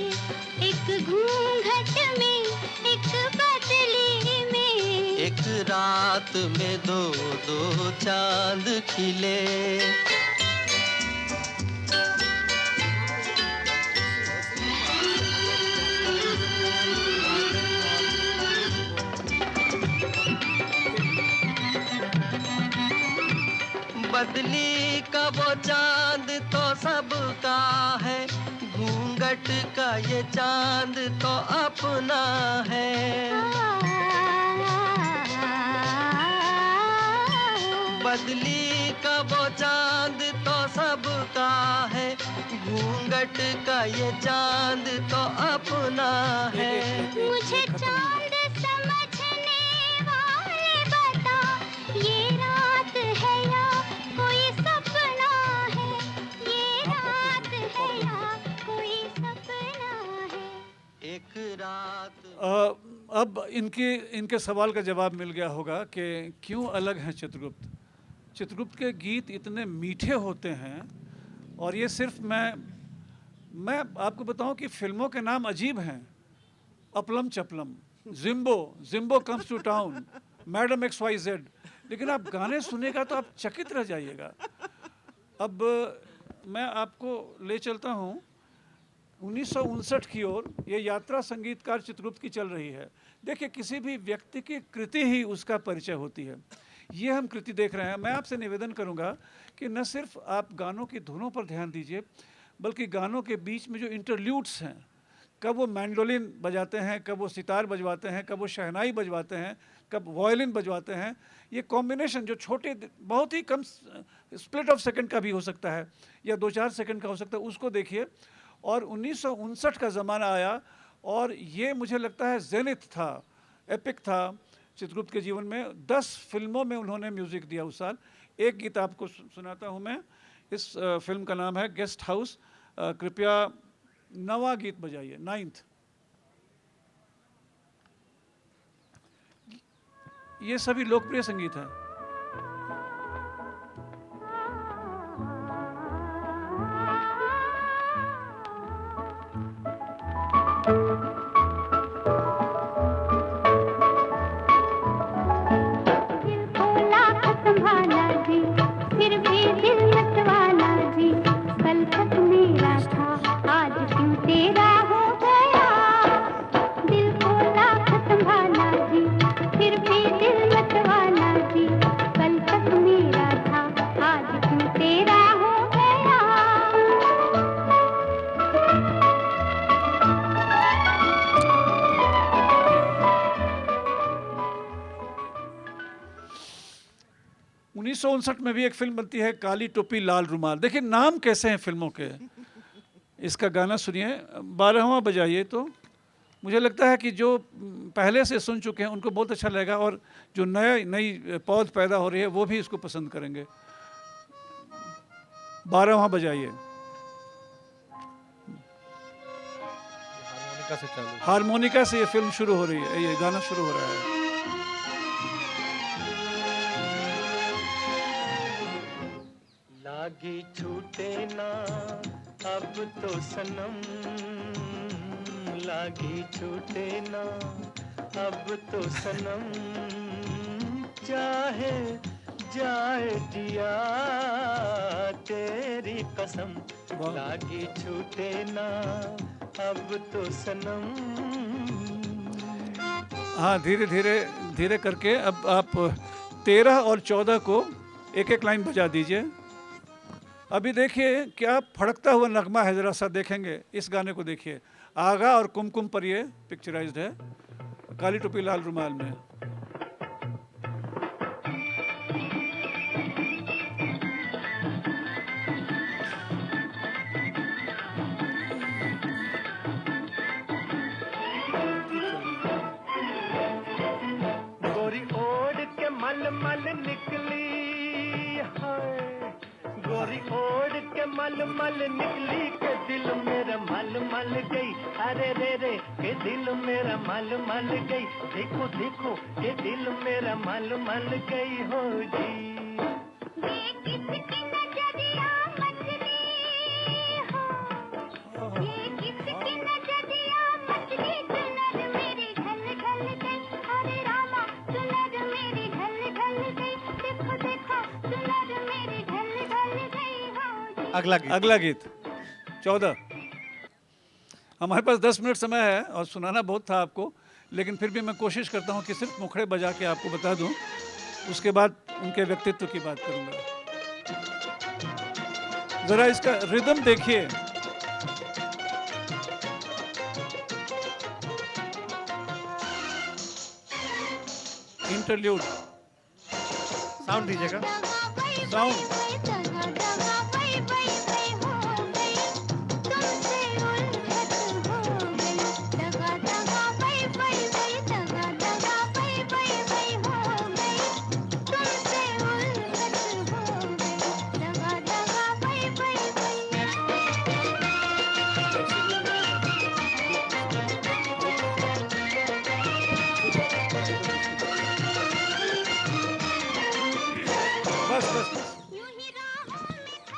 E: एक घूंघट में एक बदली में,
F: एक रात में दो दो चांद खिले। बदली का वो चांद तो सबका है, घूंघट का ये चांद तो अपना है। बदली का वो चांद तो सबका है, घूंघट का ये चांद तो अपना है।
E: मुझे चांद समझने वाले बता, ये रात है या कोई सपना है, ये रात है या कोई सपना है।
F: एक रात
C: अब इनके सवाल का जवाब मिल गया होगा कि क्यों अलग हैं चित्रगुप्त। चित्रगुप्त के गीत इतने मीठे होते हैं, और ये सिर्फ मैं आपको बताऊं कि फिल्मों के नाम अजीब हैं। Apalam Chapalam, Jimbo comes to town, madam XYZ, लेकिन आप गाने सुनेगा तो आप चकित रह जाइएगा। अब मैं आपको ले चलता हूँ 1959 की ओर। ये यात्रा संगीतकार चित्रगुप्त की चल रही है। देखिए, किसी भी व्यक्ति की कृति ही उसका परिचय होती है। ये हम कृति देख रहे हैं। मैं आपसे निवेदन करूंगा कि न सिर्फ आप गानों की धुनों पर ध्यान दीजिए, बल्कि गानों के बीच में जो इंटरल्यूड्स हैं, कब वो मैंडोलिन बजाते हैं, कब वो सितार बजवाते हैं, कब वो शहनाई बजवाते हैं, कब वायलिन बजवाते हैं, ये कॉम्बिनेशन जो छोटे, बहुत ही कम स्प्लिट ऑफ सेकंड का भी हो सकता है या 2-4 सेकंड का हो सकता है, उसको देखिए। और 1959 का ज़माना आया, और ये मुझे लगता है जेनिथ था, एपिक था चित्रगुप्त के जीवन में। 10 फिल्मों में उन्होंने म्यूज़िक दिया उस साल। एक गीत आपको सुनाता हूँ मैं। इस फिल्म का नाम है गेस्ट हाउस। कृपया 9वां गीत बजाइए, 9th। ये सभी लोकप्रिय संगीत है। में भी एक फिल्म बनती है काली टोपी लाल रुमाल। देखिए नाम कैसे हैं फिल्मों के। इसका गाना सुनिए, 12वां बजाइए, तो मुझे लगता है कि जो पहले से सुन चुके हैं उनको बहुत अच्छा लगेगा, और जो नई पौध पैदा हो रही है वो भी इसको पसंद करेंगे। 12वां बजाइए। हारमोनिका से ये फिल्म शुरू हो रही है, ये गाना शुरू हो रहा है।
F: लागी छूटे ना अब तो सनम, लागी छूटे ना अब तो सनम, चाहे जाए जिया तेरी कसम, लागी छूटे ना अब तो सनम।
C: हाँ, धीरे धीरे धीरे करके अब आप 13 और 14 को एक एक लाइन बजा दीजिए। अभी देखिए क्या फड़कता हुआ नगमा है, जरा सा देखेंगे इस गाने को। देखिए आगा और कुमकुम पर ये पिक्चराइज्ड है, काली टोपी लाल रुमाल में।
F: गोरी ओढ़ के
D: मल मल निकली हाय गोरी ओढ़ के मल मल निकली के दिल मेरा मल मल गई अरे रे रे के दिल मेरा मल मल गई देखो देखो के दिल मेरा मल मल गई हो जी
E: ये किसकी नजरिया मछली हो ये किसकी नजरिया मछली चुनर मेरी ढल ढल गई अरे रामा चुनर मेरी ढल ढल गई देखो देखो चुनर मेरी ढल ढल गई हो जी
C: अगला गीत 14। हमारे पास 10 मिनट समय है और सुनाना बहुत था आपको, लेकिन फिर भी मैं कोशिश करता हूँ कि सिर्फ मुखड़े बजा के आपको बता दूं, उसके बाद उनके व्यक्तित्व की बात करूंगा। जरा इसका रिदम देखिए। इंटरल्यूड
A: साउंड दीजिएगा।
C: साउंड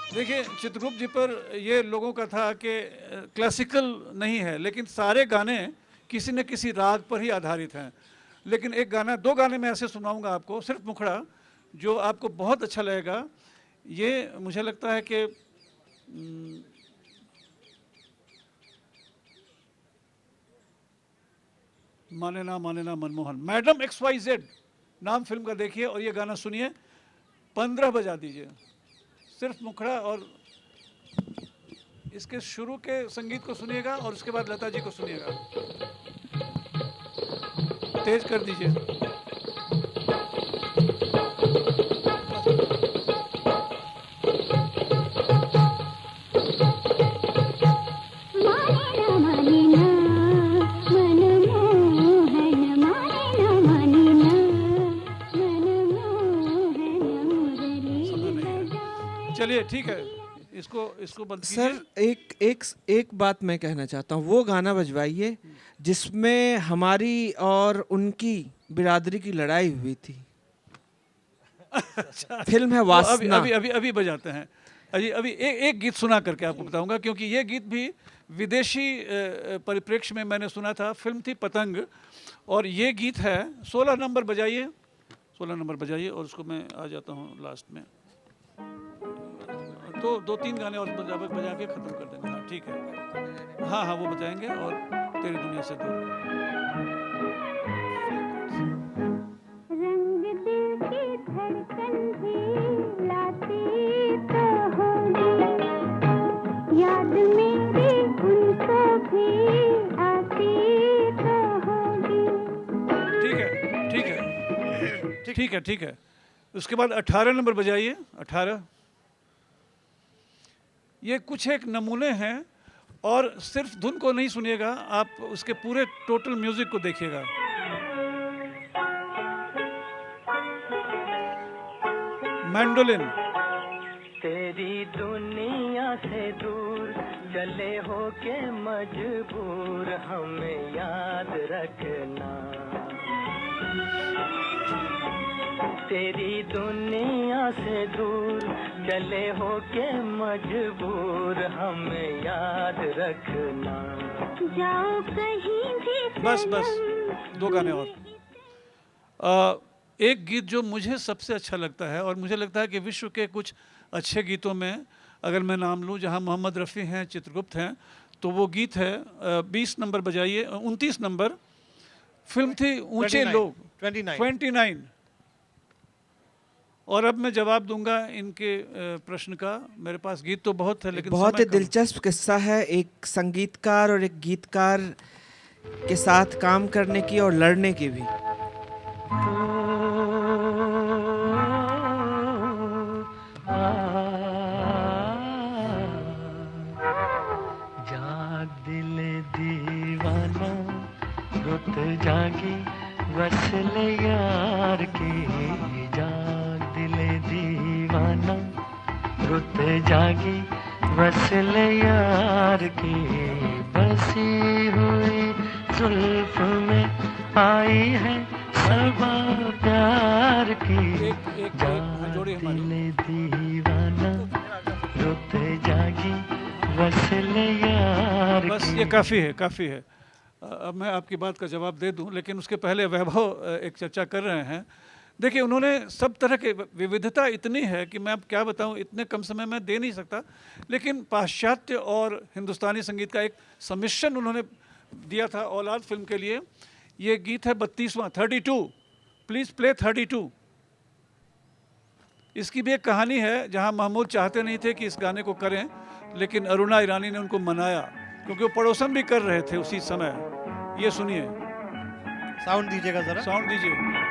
C: देखिए, चित्रगुप्त जी पर ये लोगों का था कि क्लासिकल नहीं है, लेकिन सारे गाने किसी न किसी राग पर ही आधारित हैं। लेकिन एक गाना, दो गाने मैं ऐसे सुनाऊंगा आपको, सिर्फ मुखड़ा, जो आपको बहुत अच्छा लगेगा। ये मुझे लगता है कि माने ना मनमोहन, मैडम XYZ नाम फिल्म का देखिए और ये गाना सुनिए। 15 बजा दीजिए, सिर्फ मुखड़ा, और इसके शुरू के संगीत को सुनिएगा और उसके बाद लता जी को सुनिएगा। तेज कर दीजिए। चलिए ठीक है, इसको बंद कीजिए।
B: सर एक बात मैं कहना चाहता हूँ, वो गाना बजवाइए जिसमें हमारी और उनकी बिरादरी की लड़ाई हुई थी।
C: अच्छा,
B: फिल्म है वासना।
C: अभी बजाते हैं। अभी एक गीत सुना करके आपको बताऊंगा, क्योंकि ये गीत भी विदेशी परिप्रेक्ष्य में मैंने सुना था। फिल्म थी पतंग और ये गीत है। 16 नंबर बजाइए, 16 नंबर बजाइए, और उसको मैं आ जाता हूँ लास्ट में। तो 2-3 गाने और बजा के खत्म कर देंगे। हाँ ठीक है, हाँ वो बजाएंगे। और तेरी दुनिया से दूर।
E: रंग दिल की धड़कन भी लाती तो होगी, याद मेरी उनको भी आती तो होगी।
C: ठीक है। उसके बाद 18 नंबर बजाइए। 18। ये कुछ एक नमूने हैं, और सिर्फ धुन को नहीं सुनिएगा, आप उसके पूरे टोटल म्यूजिक को देखिएगा। मैंडोलिन।
D: तेरी दुनिया से दूर चले हो के मजबूर, हमें याद रखना। तेरी दुनिया से दूर चले हो के मजबूर, हमें याद रखना।
E: जाओ कहीं भी
C: बस 2 गाने और। एक गीत जो मुझे सबसे अच्छा लगता है, और मुझे लगता है कि विश्व के कुछ अच्छे गीतों में अगर मैं नाम लूँ, जहाँ मोहम्मद रफ़ी हैं, चित्रगुप्त हैं, तो वो गीत है 20 नंबर बजाइए। 29 नंबर। फिल्म थी ऊंचे लोग। 29। और अब मैं जवाब दूंगा इनके प्रश्न का। मेरे पास गीत तो बहुत है, लेकिन
B: बहुत ही दिलचस्प किस्सा है एक संगीतकार और एक गीतकार के साथ काम करने की और लड़ने की भी।
F: जाग दिल दीवाना, रुत जागी बस ले यार की जागी बस ले यार की बसी हुई जुल्फ में आई है सबा प्यार की
C: एक हाँ, जोड़ी हमारी
F: दिल दीवाना रोते जागी बस ले यार
C: बस
F: की।
C: ये काफ़ी है, काफ़ी है। अब मैं आपकी बात का जवाब दे दूं, लेकिन उसके पहले वैभव एक चर्चा कर रहे हैं। देखिए, उन्होंने सब तरह के विविधता इतनी है कि मैं अब क्या बताऊं, इतने कम समय में दे नहीं सकता। लेकिन पाश्चात्य और हिंदुस्तानी संगीत का एक सम्मिश्रण उन्होंने दिया था औलाद फिल्म के लिए। ये गीत है 32वां, 32। Please play 32। इसकी भी एक कहानी है जहां महमूद चाहते नहीं थे कि इस गाने को करें, लेकिन अरुणा ईरानी ने उनको मनाया, क्योंकि वो पड़ोसन भी कर रहे थे उसी समय। ये सुनिए,
A: साउंड दीजिएगा जरा।
C: साउंड दीजिए।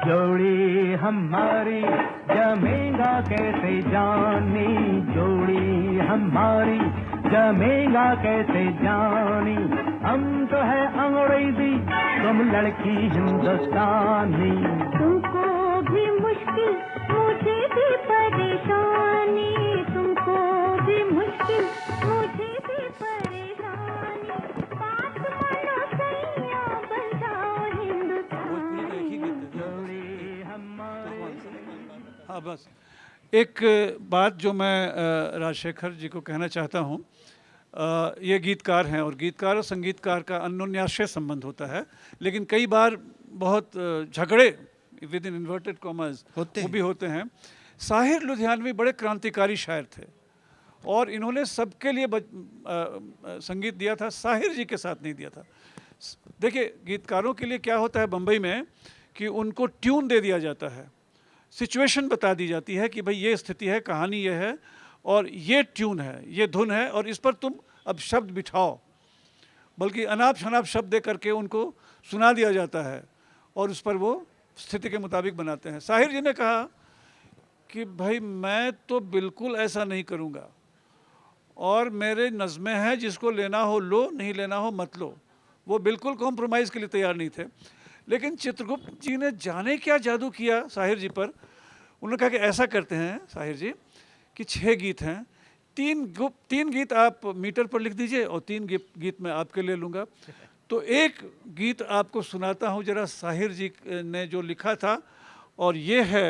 D: जोड़ी हमारी जमेगा कैसे जानी, जोड़ी हमारी जमेगा कैसे जानी। हम तो है अंग्रेजी, तुम लड़की हिंदुस्तानी।
E: तुमको भी मुश्किल मुझे भी परेशानी, तुमको भी मुश्किल मुझे भी परेशानी। बात मानो सैया बन जाओ हिंदुस्तानी।
C: हाँ, बस एक बात जो मैं राजशेखर जी को कहना चाहता हूँ। ये गीतकार हैं और गीतकार और संगीतकार का अन्योन्याश्रय संबंध होता है, लेकिन कई बार बहुत झगड़े विद इन इन्वर्टेड कॉमर्स वो भी होते हैं। साहिर लुधियानवी बड़े क्रांतिकारी शायर थे और इन्होंने सबके लिए संगीत दिया था, साहिर जी के साथ नहीं दिया था। देखिए, गीतकारों के लिए क्या होता है बम्बई में कि उनको ट्यून दे दिया जाता है, सिचुएशन बता दी जाती है कि भाई ये स्थिति है, कहानी ये है और ये ट्यून है, ये धुन है और इस पर तुम अब शब्द बिठाओ। बल्कि अनाप शनाप शब्द दे करके उनको सुना दिया जाता है और उस पर वो स्थिति के मुताबिक बनाते हैं। साहिर जी ने कहा कि भाई मैं तो बिल्कुल ऐसा नहीं करूँगा और मेरे नज़्में हैं, जिसको लेना हो लो, नहीं लेना हो मत लो। वो बिल्कुल कॉम्प्रोमाइज़ के लिए तैयार नहीं थे। लेकिन चित्रगुप्त जी ने जाने क्या जादू किया साहिर जी पर। उन्होंने कहा कि ऐसा करते हैं साहिर जी कि 6 गीत हैं, 3 गीत आप मीटर पर लिख दीजिए और 3 गीत मैं आपके ले लूँगा। तो एक गीत आपको सुनाता हूँ जरा, साहिर जी ने जो लिखा था, और ये है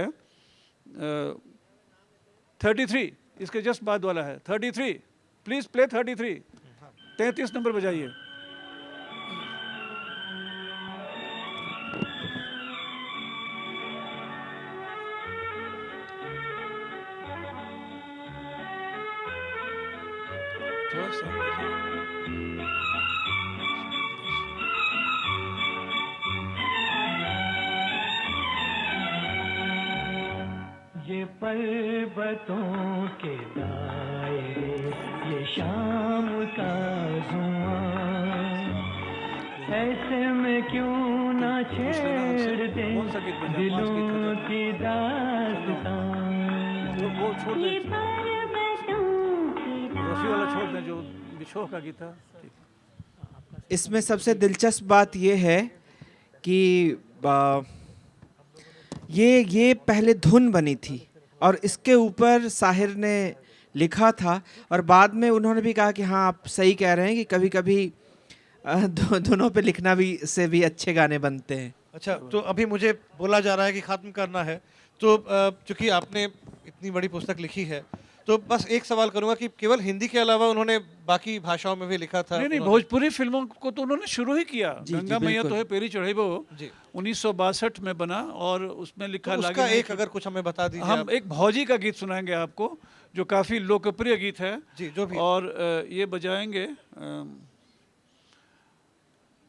C: 33, इसके जस्ट बाद वाला है 33। प्लीज़ प्ले 33, 33 नंबर बजाइए। थोड़ा सा
D: ये पर्वतों के दायरे, ये शाम का धुआं, ऐसे में क्यों ना छेड़ दे
C: कौन सा गीत बजा? 5 गीत
D: दिलों
C: खत्म।
D: की दास्तां।
C: वो छोड़ दें,
E: ये पर्वतों की
C: रफ़ी वाला छोड़ दें जो बिछोह का गीत था। ठीक।
B: इसमें सबसे दिलचस्प बात यह है कि ये पहले धुन बनी थी और इसके ऊपर साहिर ने लिखा था और बाद में उन्होंने भी कहा कि हाँ आप सही कह रहे हैं कि कभी कभी धुनों पे लिखना भी से भी अच्छे गाने बनते हैं।
A: अच्छा, तो अभी मुझे बोला जा रहा है कि ख़त्म करना है, तो चूंकि आपने इतनी बड़ी पुस्तक लिखी है तो बस एक सवाल करूंगा कि केवल हिंदी के अलावा उन्होंने बाकी भाषाओं में भी लिखा था?
C: नहीं, भोजपुरी फिल्मों को तो उन्होंने शुरू ही किया। गंगा मैया तो है पेरी चढ़ेबो 1962 में बना और उसमें लिखा
A: तो उसका एक अगर कुछ हमें बता दीजिए।
C: हम एक भौजी का गीत सुनाएंगे आपको जो काफ़ी लोकप्रिय गीत है
A: जी, जो भी।
C: और ये बजाएंगे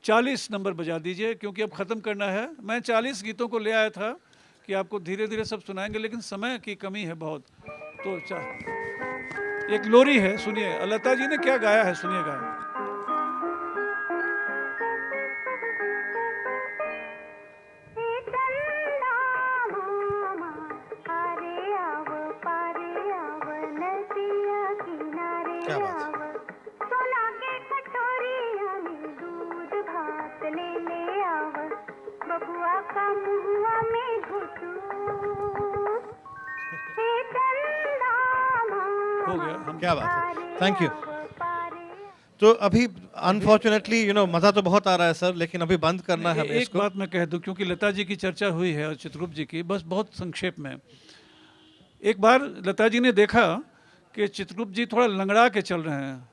C: 40 नंबर बजा दीजिए क्योंकि अब ख़त्म करना है। मैं 40 गीतों को ले आया था कि आपको धीरे धीरे सब सुनाएंगे, लेकिन समय की कमी है बहुत। तो एक लोरी है, सुनिए लता जी ने क्या गाया है, सुनिएगा।
E: अरे अब
A: क्या बात है।
E: आव सोना के कटोरिया में दूध भात ले आव बबुआ का मुहुआ में घुटू हे चंदा
C: हो गया हम
A: क्या बात है, थैंक यू। तो अभी अनफॉर्चुनेटली मज़ा तो बहुत आ रहा है सर, लेकिन अभी बंद करना है हमें
C: एक
A: इसको।
C: बात मैं कह दूं, क्योंकि लता जी की चर्चा हुई है और चित्रगुप्त जी की, बस बहुत संक्षेप में। एक बार लता जी ने देखा कि चित्रगुप्त जी थोड़ा लंगड़ा के चल रहे हैं,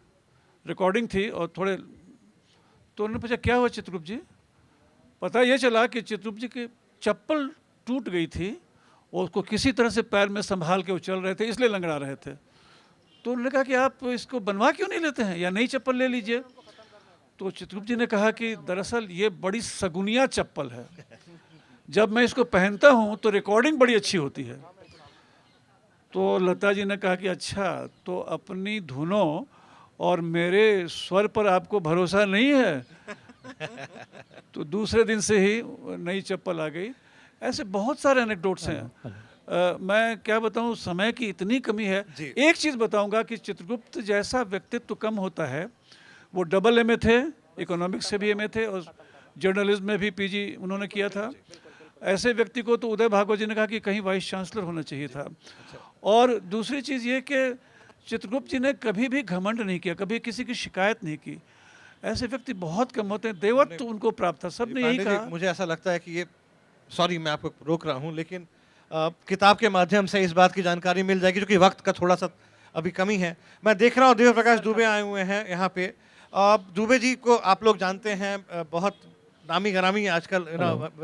C: रिकॉर्डिंग थी और थोड़े, तो उन्होंने पूछा क्या हुआ चित्रगुप्त जी? पता ये चला कि चित्रगुप्त जी की चप्पल टूट गई थी और उसको किसी तरह से पैर में संभाल के वो चल रहे थे, इसलिए लंगड़ा रहे थे। तो उन्होंने कहा कि आप इसको बनवा क्यों नहीं लेते हैं या नई चप्पल ले लीजिए। तो चित्रगुप्त जी ने कहा कि दरअसल ये बड़ी सगुनिया चप्पल है, जब मैं इसको पहनता हूँ तो रिकॉर्डिंग बड़ी अच्छी होती है। तो लता जी ने कहा कि अच्छा, तो अपनी धुनों और मेरे स्वर पर आपको भरोसा नहीं है। तो दूसरे दिन से ही नई चप्पल आ गई। ऐसे बहुत सारे एनेक्डोट्स हैं। मैं क्या बताऊं, समय की इतनी कमी है।
A: जी।
C: एक चीज़ बताऊंगा कि चित्रगुप्त जैसा व्यक्तित्व कम होता है। वो डबल एमए थे, इकोनॉमिक्स से भी एमए थे और जर्नलिज्म में भी पीजी उन्होंने किया था। ऐसे व्यक्ति को तो उदय भागवत जी ने कहा कि कहीं वाइस चांसलर होना चाहिए था। और दूसरी चीज़ ये कि चित्रगुप्त जी ने कभी भी घमंड नहीं किया, कभी किसी की शिकायत नहीं की। ऐसे व्यक्ति बहुत कम होते हैं, देवत्व उनको प्राप्त था, सबने यही
A: पांडे जी,
C: कहा।
A: मुझे ऐसा लगता है कि ये, सॉरी मैं आपको रोक रहा हूँ, लेकिन किताब के माध्यम से इस बात की जानकारी मिल जाएगी, क्योंकि वक्त का थोड़ा सा अभी कमी है। मैं देख रहा हूँ दिव्य प्रकाश दुबे आए हुए हैं यहाँ पे। दुबे जी को आप लोग जानते हैं, बहुत नामी गरामी आजकल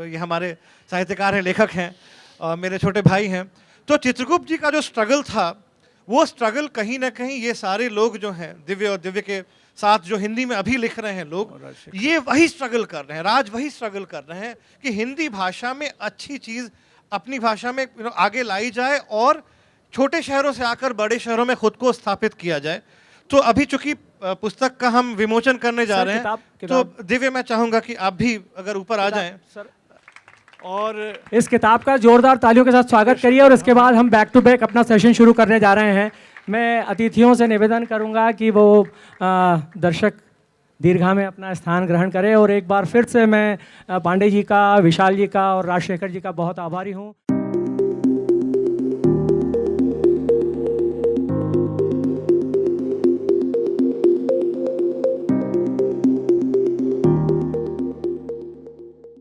A: ये हमारे साहित्यकार हैं, लेखक हैं, मेरे छोटे भाई हैं। तो चित्रगुप्त जी का जो स्ट्रगल था, वो स्ट्रगल कहीं ना कहीं ये सारे लोग जो हैं, दिव्य और दिव्य के साथ जो हिंदी में अभी लिख रहे हैं लोग, ये वही स्ट्रगल कर रहे हैं, राज वही स्ट्रगल कर रहे हैं कि हिंदी भाषा में अच्छी चीज़ अपनी भाषा में आगे लाई जाए और छोटे शहरों से आकर बड़े शहरों में खुद को स्थापित किया जाए। तो अभी चूंकि पुस्तक का हम विमोचन करने जा रहे हैं, तो दिव्य मैं चाहूंगा कि आप भी अगर ऊपर आ जाएं।
G: सर,
C: और
G: इस किताब का जोरदार तालियों के साथ स्वागत करिए और इसके बाद हम बैक टू बैक अपना सेशन शुरू करने जा रहे हैं। मैं अतिथियों से निवेदन करूंगा कि वो दर्शक दीर्घा में अपना स्थान ग्रहण करें और एक बार फिर से मैं पांडे जी का, विशाल जी का और राजशेखर जी का बहुत आभारी हूं।